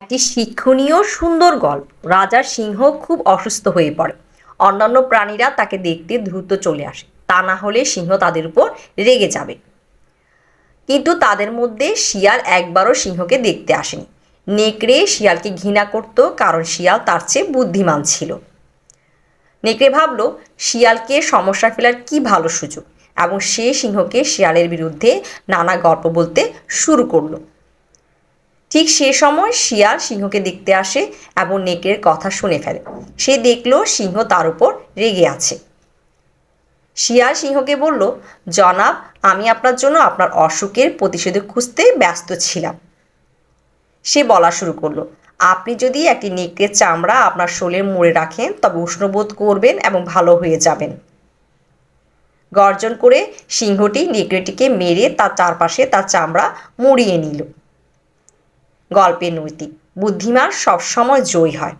একটি শিক্ষণীয় সুন্দর গল্প। রাজার সিংহ খুব অসুস্থ হয়ে পড়ে। অন্যান্য প্রাণীরা তাকে দেখতে দ্রুত চলে আসে, তা না হলে সিংহ তাদের উপর রেগে যাবে। কিন্তু তাদের মধ্যে শিয়াল একবারও সিংহকে দেখতে আসেনি। নেকড়ে শিয়ালকে ঘৃণা করত, কারণ শিয়াল তার চেয়ে বুদ্ধিমান ছিল। নেকড়ে ভাবল, শিয়ালকে সমস্যা ফেলার কি ভালো সুযোগ, এবং সে সিংহকে শিয়ালের বিরুদ্ধে নানা গল্প বলতে শুরু করলো। ঠিক সে সময় শিয়াল সিংহকে দেখতে আসে এবং নেকড়ের কথা শুনে ফেলে। সে দেখলো সিংহ তার উপর রেগে আছে। শিয়াল সিংহকে বলল, জনাব, আমি আপনার জন্য আপনার অসুখের প্রতিষেধক খুঁজতে ব্যস্ত ছিলাম। সে বলা শুরু করলো, আপনি যদি একটি নেকড়ের চামড়া আপনার শরীরে মুড়ে রাখেন তবে উষ্ণবোধ করবেন এবং ভালো হয়ে যাবেন। গর্জন করে সিংহটি নেকড়েটিকে মেরে তার চারপাশে তার চামড়া মুড়িয়ে নিল। গল্পের নৈতিক: বুদ্ধিমান সবসময় জয়ী হয়।